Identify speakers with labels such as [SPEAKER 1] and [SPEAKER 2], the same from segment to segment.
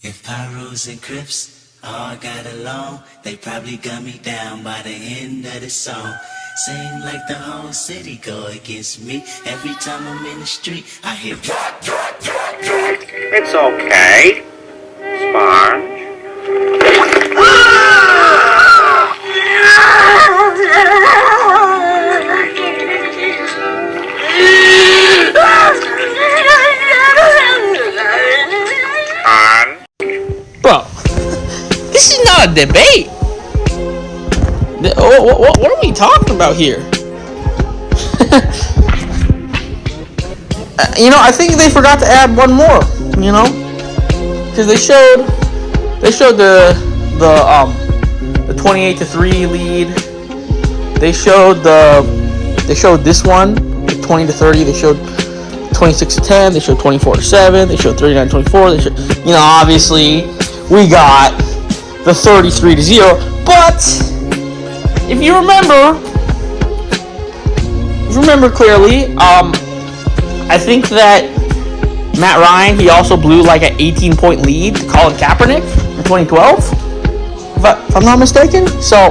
[SPEAKER 1] If Pyros and Crips all got along, they probably got me down by the end of the song. Seem like the whole city go against me. Every time I'm in the street, I hear drop, drop, drop, drop.
[SPEAKER 2] It's okay, Sponge.
[SPEAKER 3] Bro, this is not a debate. What are we talking about here? I think they forgot to add one more. Because they showed the 28-3 lead. They showed this one, the 20-30. They showed 26-10. They showed 24-7. They showed 39-24. They showed, obviously we got the 33-0. But if you remember clearly, I think that Matt Ryan, he also blew like an 18-point lead to Colin Kaepernick in 2012, if I'm not mistaken. So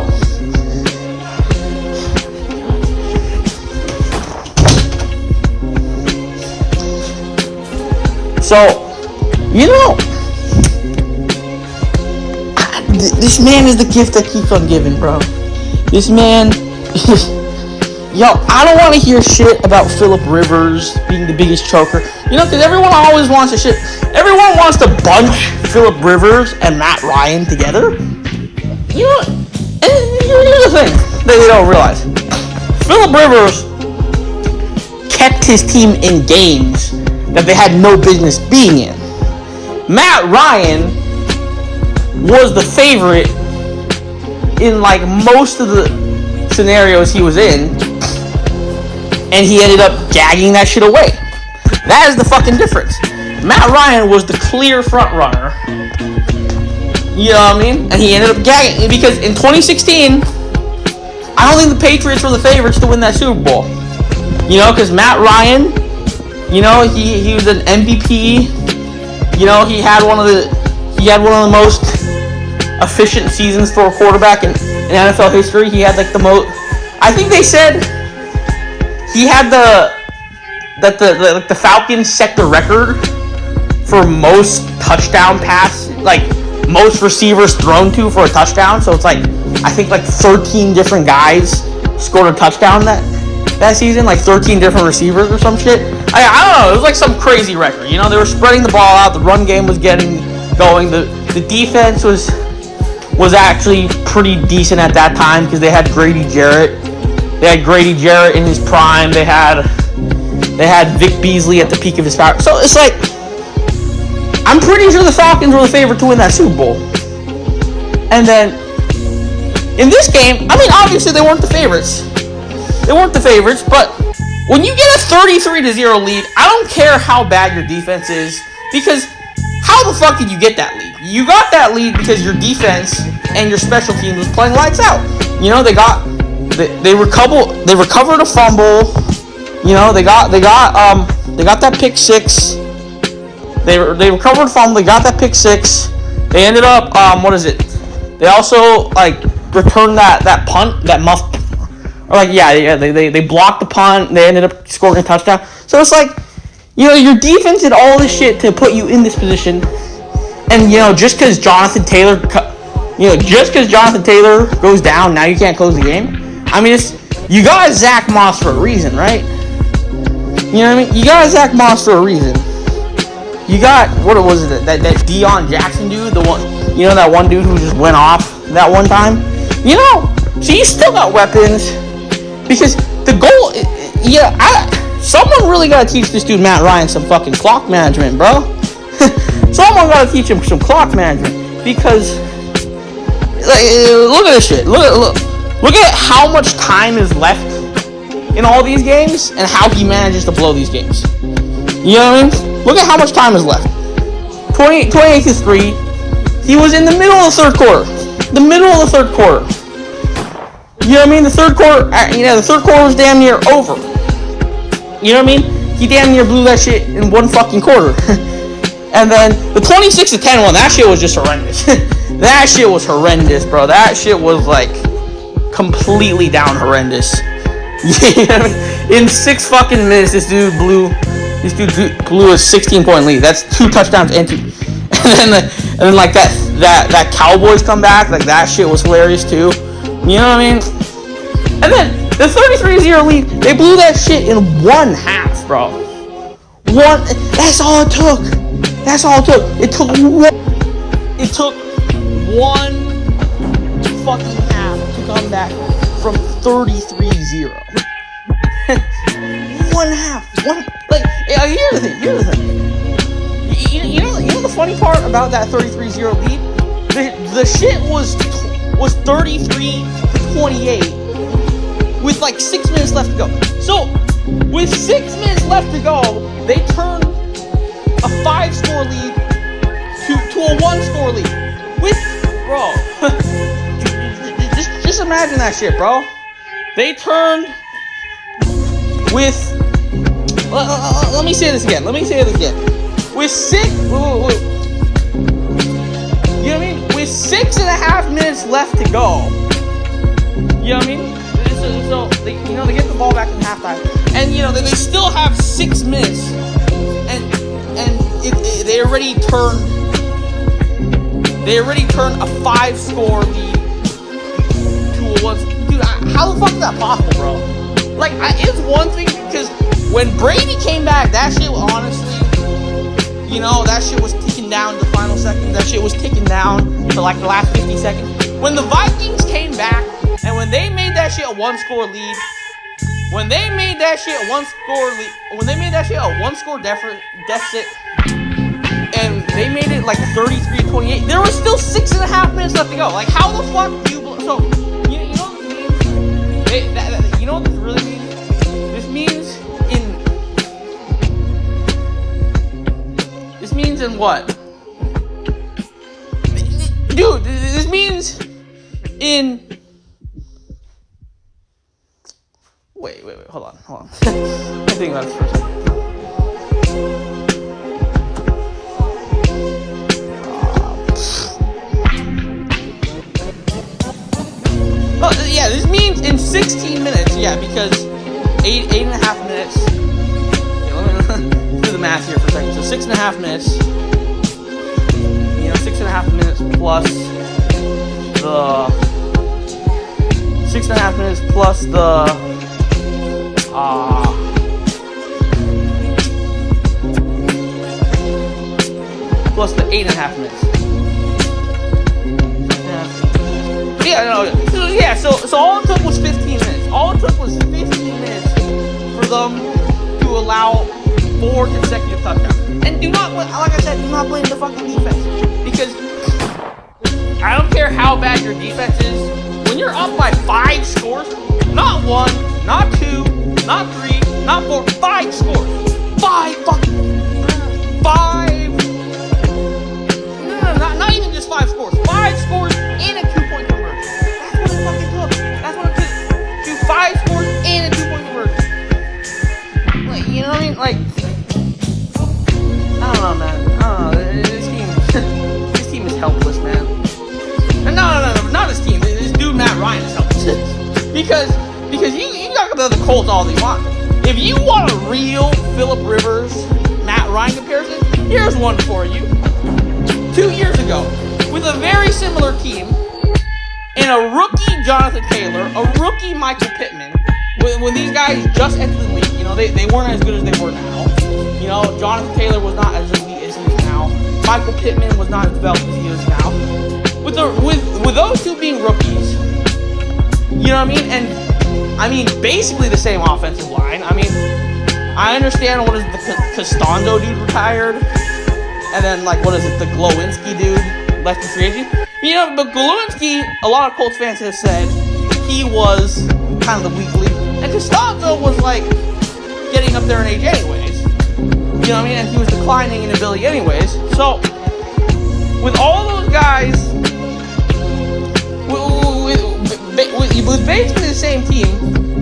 [SPEAKER 3] this man is the gift that keeps on giving, bro. This man, I don't want to hear shit about Phillip Rivers being the biggest choker. Because everyone always wants to shit. Everyone wants to bunch Phillip Rivers and Matt Ryan together. And here's the thing that they don't realize. Phillip Rivers kept his team in games that they had no business being in. Matt Ryan was the favorite in like most of the scenarios he was in, and he ended up gagging that shit away. That is the fucking difference. Matt Ryan was the clear front runner. You know what I mean? And he ended up gagging because in 2016, I don't think the Patriots were the favorites to win that Super Bowl. Because Matt Ryan, he was an MVP. He had one of the most efficient seasons for a quarterback in NFL history. He had like the most. I think they said he had the Falcons set the record for most touchdown pass, like most receivers thrown to for a touchdown. So it's like I think like 13 different guys scored a touchdown that season, like 13 different receivers or some shit. I don't know. It was like some crazy record. They were spreading the ball out. The run game was getting going. The defense was actually pretty decent at that time because they had Grady Jarrett. They had Grady Jarrett in his prime. They had Vic Beasley at the peak of his power. So it's like, I'm pretty sure the Falcons were the favorite to win that Super Bowl. And then in this game, obviously they weren't the favorites. But when you get a 33-0 lead, I don't care how bad your defense is, because how the fuck did you get that lead? You got that lead because your defense and your special teams was playing lights out. They recovered a fumble. They got that pick six. They recovered a fumble. They got that pick six. They ended up They also returned that punt, that muff. They blocked the punt. They ended up scoring a touchdown. So it's like, your defense did all this shit to put you in this position. And, just because Jonathan Taylor goes down, now you can't close the game. You got Zach Moss for a reason, right? You know what I mean? You got Zach Moss for a reason. You got, what was it, that Deion Jackson dude, the one, that one dude who just went off that one time? So you still got weapons. Because the goal, someone really got to teach this dude Matt Ryan some fucking clock management, bro. Someone got to teach him some clock management, because look at this shit. Look at how much time is left in all these games and how he manages to blow these games. You know what I mean? Look at how much time is left. 28-3. He was in the middle of the third quarter. You know what I mean? The third quarter was damn near over. You know what I mean? He damn near blew that shit in one fucking quarter. And then the 26-10 one, that shit was just horrendous. That shit was horrendous, bro. That shit was like completely down horrendous. In 6 fucking minutes, this dude blew a 16-point lead. That's 2 touchdowns and 2. And then like that Cowboys comeback, like that shit was hilarious too. You know what I mean? And then the 33-0 lead, they blew that shit in 1 half, bro. That's all it took. That's all it took. It took one fucking half to come back from 33-0. 1 half. Here's the thing. You know the funny part about that 33-0 lead? The shit was 33-28 with like 6 minutes left to go. So with 6 minutes left to go, they turned a 5-score lead to a 1-score lead. Bro, just imagine that shit, bro. They turned with. Let me say this again. With 6. You know what I mean? With 6.5 minutes left to go. You know what I mean? So they get the ball back in halftime, and they still have 6 minutes, and they already turned a 5-score lead to a 1. Dude, how the fuck is that possible, bro? Like, it's one thing because when Brady came back, that shit honestly, that shit was ticking down to the final seconds. That shit was ticking down to like the last 50 seconds. When the Vikings came back. And when they made that shit a 1-score lead, when they made that shit a 1-score deficit, and they made it like 33-28, there was still 6.5 minutes left to go. Like, how the fuck do you? So, you know what this means? You know what this really means? This means in what? Dude, this means in. Wait, hold on. I'm thinking about this for a second. This means in 16 minutes, because 8.5 minutes. Okay, let me do the math here for a second. So 6.5 minutes. 6.5 minutes plus the 6.5 minutes plus the plus the 8.5 minutes. So all it took was 15 minutes. All it took was 15 minutes for them to allow 4 consecutive touchdowns. And do not blame the fucking defense. Because I don't care how bad your defense is, when you're up by 5 scores, not 1, not 2, not 3, not 4, 5 scores. 5 fucking 5. No, not even just 5 scores. 5 scores and a 2-point conversion. That's what it fucking took. That's what it took. Do 5 scores and a 2-point conversion. Like, you know what I mean? Like, I don't know, man. This team is helpless, man. And no, not this team. This dude Matt Ryan is helpless. because you talk about the Colts all you want. If you want a real Phillip Rivers, Matt Ryan comparison, here's one for you. 2 years ago, with a very similar team, and a rookie Jonathan Taylor, a rookie Michael Pittman, when these guys just entered the league, they weren't as good as they were now. Jonathan Taylor was not as elite as he is now. Michael Pittman was not as developed as he is now. With those two being rookies, you know what I mean? And basically the same offensive line. I understand what is the Costanzo dude retired, and then the Glowinski dude left in free agent. But Glowinski, a lot of Colts fans have said he was kind of the weak link, and Costanzo was getting up there in age anyways. You know what I mean? And he was declining in ability anyways. So with all those guys, with basically the same team,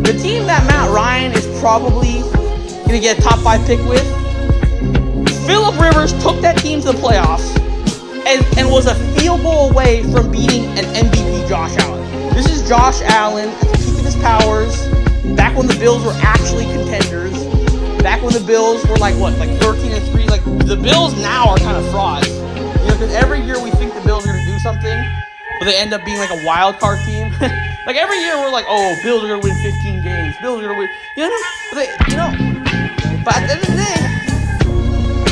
[SPEAKER 3] the team that Matt Ryan is probably going to get a top 5 pick with Phillip Rivers took that team to the playoffs and was a field goal away from beating an MVP Josh Allen. This is Josh Allen at the peak of his powers, back when the Bills were actually contenders, back when the Bills were like 13-3. Like, the Bills now are kind of frauds. You know, because every year we think the Bills are going to do something, but they end up being like a wild card team. Like, every year we're like, oh, Bills are going to win 15 games. Bills are going to win. But at the end of the day,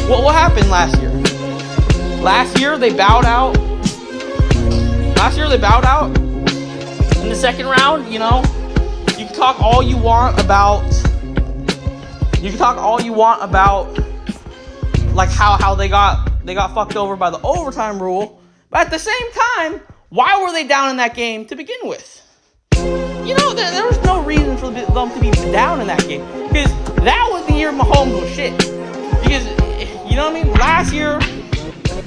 [SPEAKER 3] what happened last year? Last year they bowed out. In the second round. You know, you can talk all you want about. Like how they got fucked over by the overtime rule. But at the same time, why were they down in that game to begin with? You know, there was no reason for them to be down in that game. Because that was the year Mahomes was shit. Because, you know what I mean? Last year,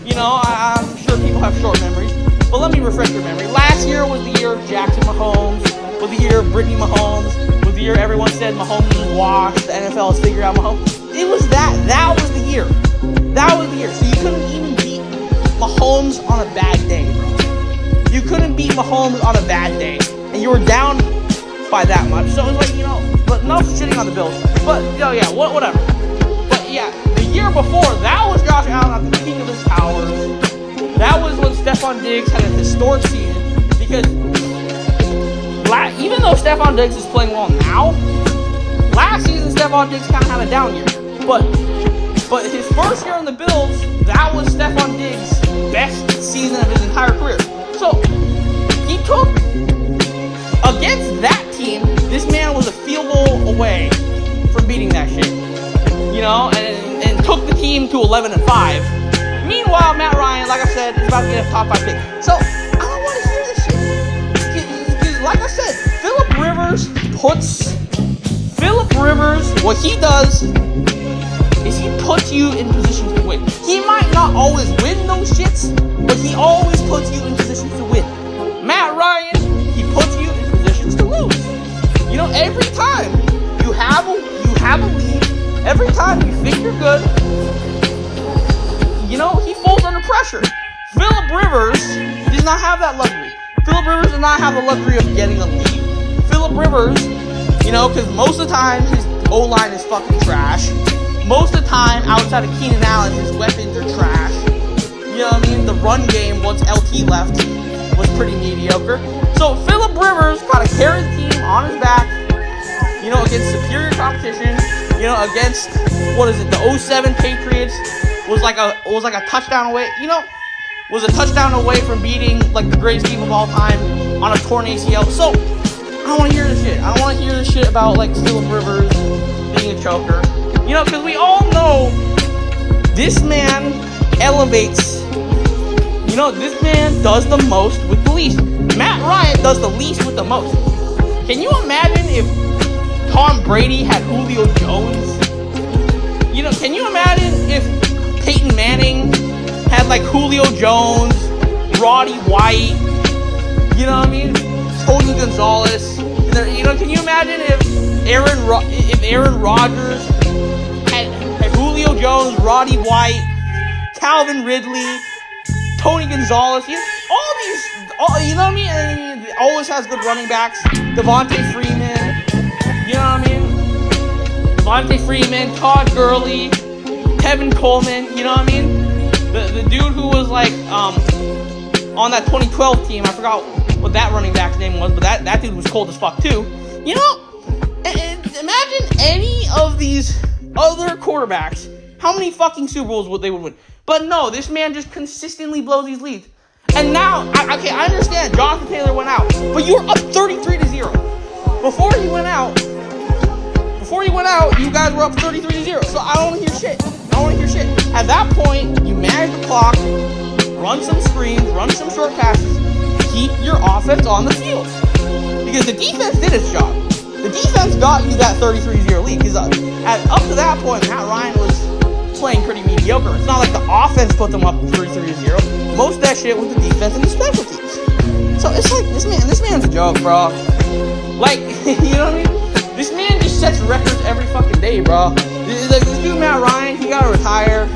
[SPEAKER 3] you know, I'm sure people have short memories. But let me refresh your memory. Last year was the year of Jackson Mahomes. Was the year of Brittany Mahomes. Was the year everyone said Mahomes was washed. The NFL has figured out Mahomes. It was that. That was the year. That was the year. So you couldn't even beat Mahomes on a bad day, bro. You couldn't beat Mahomes on a bad day. And you were down by that much. So it was like, you know, but enough shitting on the Bills. But, you know, yeah, whatever. But, yeah, the year before, that was Josh Allen at the peak of his powers. That was when Stephon Diggs had a historic season. Because even though Stephon Diggs is playing well now, last season Stephon Diggs kind of had a down year. But his first year on the Bills, that was Stephon Diggs' best season of his entire career. So, he took, against that team, this man was a field goal away from beating that shit. You know, and took the team to 11-5. Meanwhile, Matt Ryan, like I said, is about to get a top 5 pick. So, I don't want to hear this shit. Because, like I said, Phillip Rivers, what he does is he puts you in positions to win. He might not always win those shits, but he always puts you in positions to win. Matt Ryan, he puts you in positions to lose. You know, every time you have a lead, every time you think you're good, you know, he falls under pressure. Phillip Rivers does not have that luxury. Phillip Rivers does not have the luxury of getting a lead. Phillip Rivers, you know, because most of the time his O-line is fucking trash. Most of the time, outside of Keenan Allen, his weapons are trash. You know what I mean? The run game, once LT left, was pretty mediocre. So Phillip Rivers got to carry the team on his back, you know, against superior competition. You know, against, the 07 Patriots was like a touchdown away. You know, was a touchdown away from beating like the greatest team of all time on a torn ACL. So I don't want to hear this shit. I don't want to hear this shit about like Phillip Rivers being a choker. You know, because we all know this man elevates. You know, this man does the most with the least. Matt Ryan does the least with the most. Can you imagine if Tom Brady had Julio Jones? You know, can you imagine if Peyton Manning had like Julio Jones, Roddy White, you know what I mean? Tony Gonzalez. You know, can you imagine if Aaron Rodgers had Julio Jones, Roddy White, Calvin Ridley, Tony Gonzalez, you know what I mean? And he always has good running backs. Devontae Freeman, you know what I mean? Devontae Freeman, Todd Gurley, Tevin Coleman, you know what I mean? The dude who was like on that 2012 team, I forgot what that running back's name was, but that dude was cold as fuck too. You know, imagine any of these other quarterbacks, how many fucking Super Bowls would win? But no, this man just consistently blows these leads. And now, I understand Jonathan Taylor went out, but you were up 33-0. Before he went out, you guys were up 33-0. So I don't want to hear shit. At that point, you manage the clock, run some screens, run some short passes, keep your offense on the field. Because the defense did its job. The defense got you that 33-0 lead. Because up to that point, Matt Ryan was playing pretty mediocre. It's not like the offense put them up 33-0. Most of that shit was the defense and the special teams. So it's like, this man's a joke, bro. Like, you know what I mean? This man just sets records every fucking day, bro. Like, this dude, Matt Ryan, he gotta retire.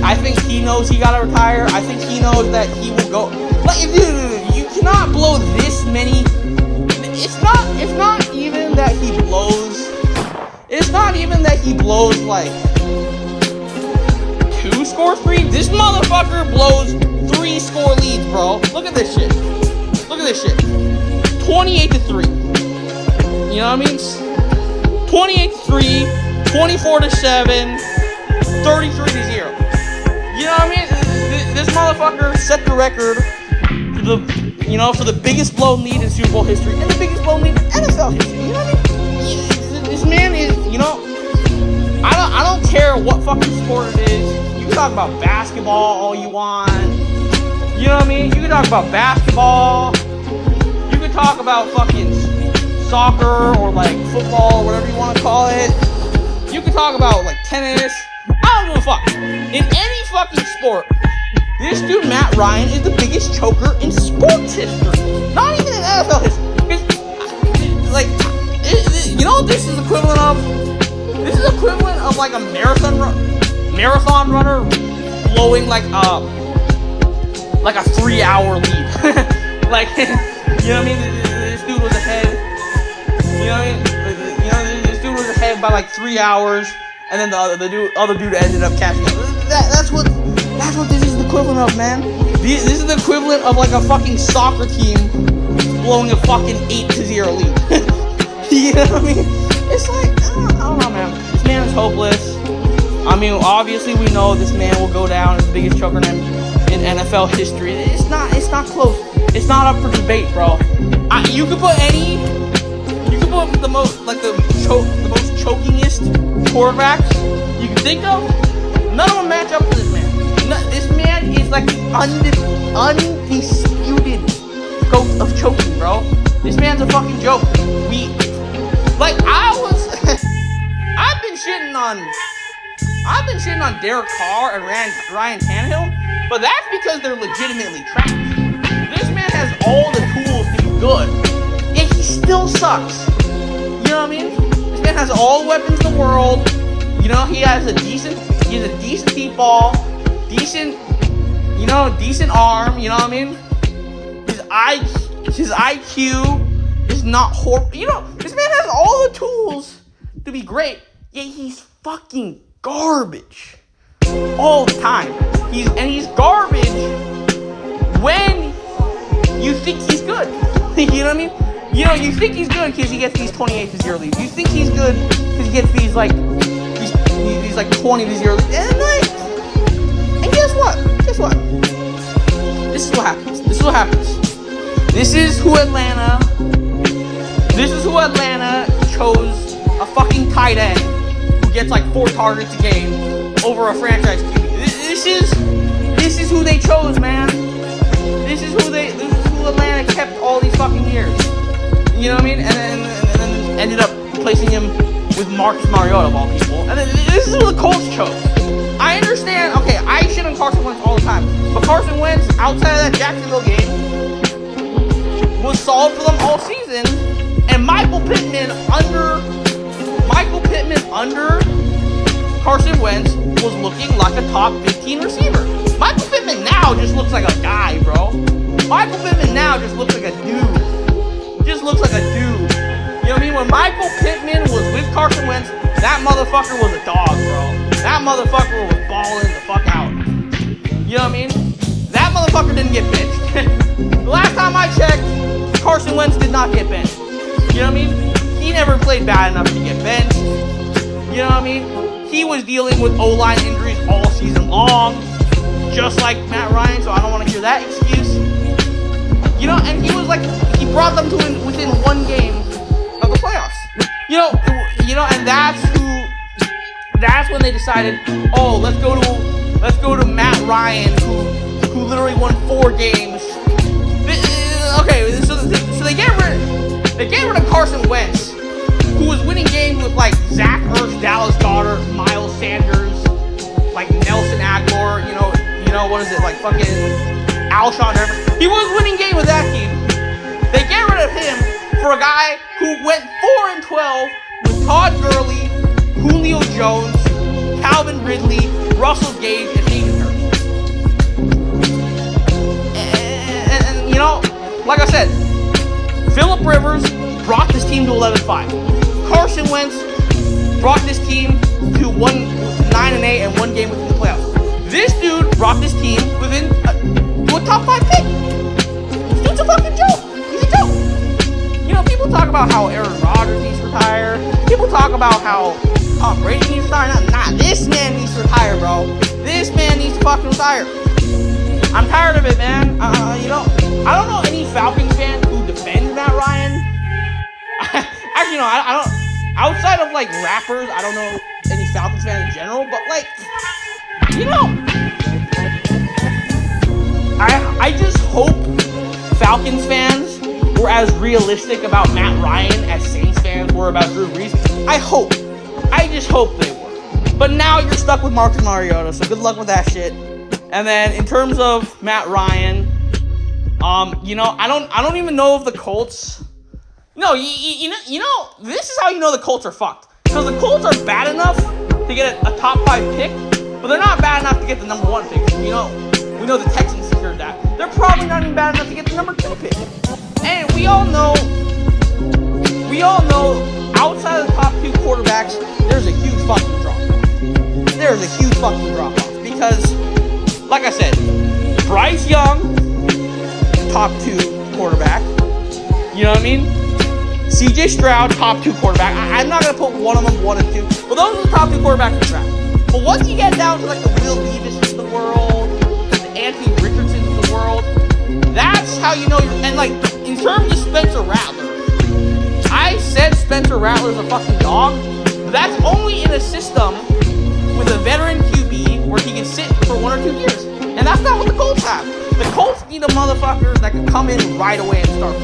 [SPEAKER 3] I think he knows he gotta retire. I think he knows that he will go. Like, dude, you cannot blow this many. It's not even that he blows. It's not even that he blows like 2 score 3. This motherfucker blows 3 score leads, bro. Look at this shit. Look at this shit. 28-3. You know what I mean? 28-3, 24-7, 33-0. You know what I mean? This motherfucker set the record for the biggest blown lead in Super Bowl history and the biggest blown lead in NFL history. You know what I mean? This man is, I don't care what fucking sport it is. You can talk about basketball all you want. You know what I mean? You can talk about basketball. You can talk about fucking soccer or like football or whatever you want to call it. You can talk about like tennis. I don't give a fuck. In any fucking sport, this dude Matt Ryan is the biggest choker in sports history. Not even in NFL history. You know what this is equivalent of? This is equivalent of like a marathon runner blowing like a 3-hour lead. Like, you know what I mean? This dude was ahead. You know what I mean? This dude was ahead by like 3 hours, and then the other dude ended up catching him. That's what this is the equivalent of, man. This is the equivalent of like a fucking soccer team blowing a fucking 8-0 lead. You know what I mean? It's like, I don't know, man. This man is hopeless. I mean, obviously we know this man will go down as the biggest choker in NFL history. It's not close. It's not up for debate, bro. You could put the most chokingest quarterbacks you can think of. None of them match up to this man. This man is like the undisputed goat of choking, bro. This man's a fucking joke. I've been shitting on Derek Carr and Ryan Tannehill, but that's because they're legitimately trash. This man has all the tools to be good, yet he still sucks. You know what I mean? This man has all the weapons in the world. You know, he has a decent deep ball, decent arm. You know what I mean? His IQ is not horrible. You know, this man has all the tools to be great, yet he's fucking garbage all the time. He's garbage when you think he's good. You know what I mean? You know, you think he's good because he gets these 28-0 leads. You think he's good because he gets these 20-0 leads. And guess what? This is what happens. This is who Atlanta chose a fucking tight end who gets like 4 targets a game over a franchise QB. This is who they chose, man. This is who Atlanta kept all these fucking years. You know what I mean? And then ended up placing him with Marcus Mariota of all people. And then this is who the Colts chose. I understand, okay, I shit on Carson Wentz all the time, but Carson Wentz, outside of that Jacksonville game, was solid for them all season. And Michael Pittman under Carson Wentz was looking like a top 15 receiver. Michael Pittman now just looks like a guy, bro. Michael Pittman now just looks like a dude. You know what I mean? When Michael Pittman was with Carson Wentz, that motherfucker was a dog, bro. That motherfucker was balling the fuck out. You know what I mean? That motherfucker didn't get benched. The last time I checked, Carson Wentz did not get benched. You know what I mean? He never played bad enough to get benched. You know what I mean? He was dealing with O-line injuries all season long, just like Matt Ryan, so I don't want to hear that excuse. You know, and he brought them to within 1 game of the playoffs. You know, and that's when they decided, oh, let's go to Matt Ryan, who literally won 4 games. Okay, so they get rid of Carson Wentz, who was winning games with like Zach Ertz, Dallas Goedert, Miles Sanders, like Nelson Aguilar, you know what is it, like fucking Alshon Jeffery. He was winning games with that team. They get rid of him for a guy who went 4-12 with Todd Gurley, Julio Jones, Calvin Ridley, Russell Gage, and Hayden like I said, Philip Rivers brought this team to 11-5. Carson Wentz brought this team to 9-8 and one game within the playoffs. This dude brought this team to a top 5 pick. This dude's a fucking joke. He's a joke. You know, people talk about how Aaron Rodgers needs to retire. People talk about how Tom Brady needs to retire. Nah, this man needs to retire, bro. This man needs to fucking retire. I'm tired of it, man. You know, I don't know any Falcons fan who defends Matt Ryan. Actually, no, I don't. Outside of like rappers, I don't know any Falcons fan in general. But like, you know, I just hope Falcons fans were as realistic about Matt Ryan as Saints fans were about Drew Brees. I just hope they were. But now you're stuck with Marcus Mariota, so good luck with that shit. And then in terms of Matt Ryan, you know, I don't even know if the Colts. No, you know, this is how you know the Colts are fucked. Because the Colts are bad enough to get a top 5 pick, but they're not bad enough to get the number 1 pick. You know, we know the Texans secured that. They're probably not even bad enough to get the number 2 pick. And we all know, outside of the top 2 quarterbacks, there's a huge fucking drop-off. There's a huge fucking drop-off. Because, like I said, Bryce Young, top 2 quarterback. You know what I mean? CJ Stroud, top 2 quarterback. I'm not going to put one of them 1 and 2. But those are the top 2 quarterbacks in the draft. But once you get down to like the Will Levis of the world, the Anthony Richardson of the world, that's how you know you're. And like, in terms of Spencer Rattler, I said Spencer Rattler's a fucking dog, but that's only in a system with a veteran QB where he can sit for 1 or 2 years. And that's not what the Colts have. The Colts need a motherfucker that can come in right away and start.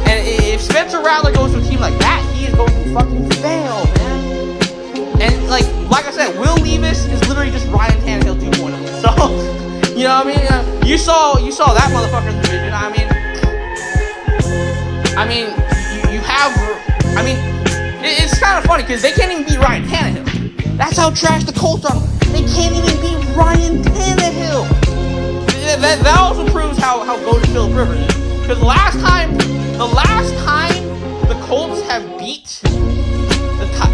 [SPEAKER 3] And if Spencer Rattler goes to a team like that, he is going to fucking fail, man. And like I said, Will Levis is literally just Ryan Tannehill 2.0. So, you know what I mean? You saw that motherfucker in the division. It's kind of funny because they can't even beat Ryan Tannehill. That's how trash the Colts are. They can't even beat Ryan Tannehill. That also proves how goated Philip Rivers is. Because the last time the Colts have beat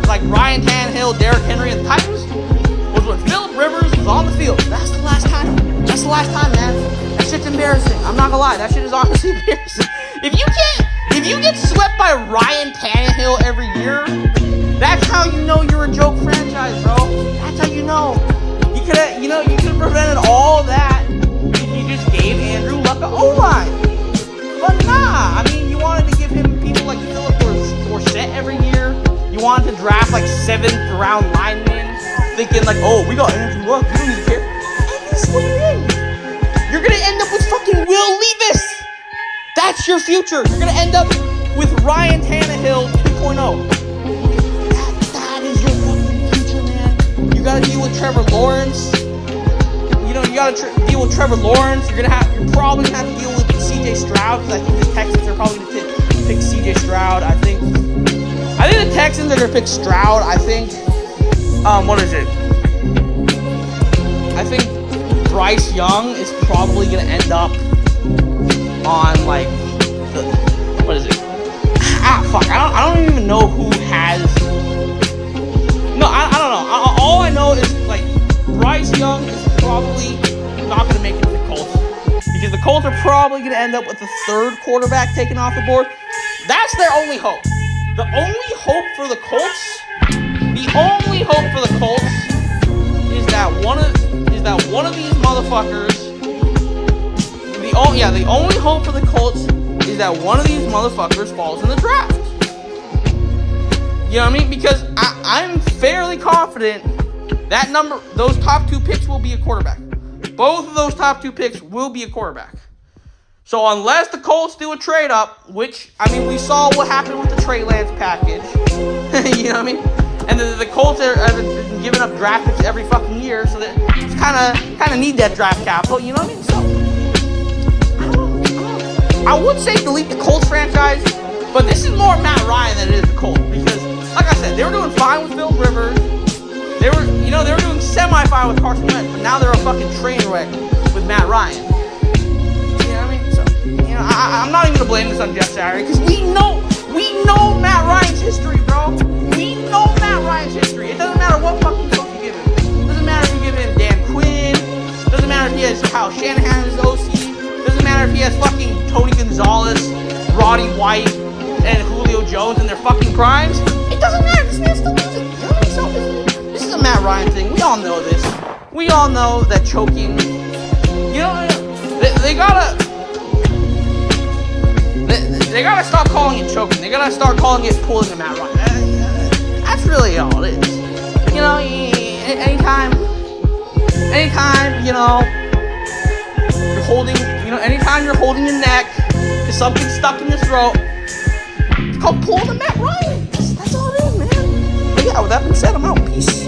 [SPEAKER 3] like Ryan Tannehill, Derrick Henry, and the Titans was when Philip Rivers was on the field. That's the last time. That's the last time, man. That shit's embarrassing. I'm not gonna lie. That shit is honestly embarrassing. If you get swept by Ryan Tannehill every year, that's how you know you're a joke franchise, bro. That's how you know. You could have prevented all that if you just gave Andrew Luck an O-line. But nah, I mean, you wanted to give him people like Philip Dorsett every year. You wanted to draft like 7th round linemen, thinking like, oh, we got Andrew Luck, we don't need to care. And this is what you're in. You're gonna end up with fucking Will Levis. That's your future. You're gonna end up with Ryan Tannehill 2.0. That is your fucking future, man. You gotta deal with Trevor Lawrence. You know, you gotta deal with Trevor Lawrence. You're probably gonna have to deal with CJ Stroud, because I think the Texans are probably gonna pick CJ Stroud. I think the Texans are gonna pick Stroud. I think, what is it? I think Bryce Young is probably gonna end up on like what is it? Fuck! I don't even know who has. No, I don't know. All I know is like Bryce Young is probably not gonna make it to the Colts, because the Colts are probably gonna end up with the 3rd quarterback taken off the board. That's their only hope. The only hope for the Colts is that one of these motherfuckers. The only hope for the Colts is that one of these motherfuckers falls in the draft. You know what I mean? Because I'm fairly confident that those top 2 picks will be a quarterback. Both of those top 2 picks will be a quarterback. So unless the Colts do a trade up, which, I mean, we saw what happened with the Trey Lance package. You know what I mean? And the Colts have been giving up draft picks every fucking year, so they kind of need that draft capital. You know what I mean? So I would say delete the Colts franchise, but this is more Matt Ryan than it is the Colts, because, like I said, they were doing fine with Philip Rivers. They were doing semi-fine with Carson Wentz, but now they're a fucking train wreck with Matt Ryan. You know what I mean? So, I I'm not even gonna blame this on Jeff Saturday because we know Matt Ryan's history, bro. We know Matt Ryan's history. It doesn't matter what fucking coach you give him. It doesn't matter if you give him Dan Quinn. It doesn't matter if he has Kyle Shanahan as OC. It doesn't matter if he has fucking Tony Gonzalez, Roddy White, and Julio Jones in their fucking primes. It doesn't matter. This man still loses. You know what I mean? This is a Matt Ryan thing. We all know this. We all know that choking. You know, they gotta stop calling it choking. They gotta start calling it pulling a Matt Ryan. That's really all it is. You know, anytime, you know, you're holding, anytime you're holding your neck because something's stuck in your throat, it's called pulling a Matt Ryan. That's all it is, man. But yeah, with that being said, I'm out. Peace.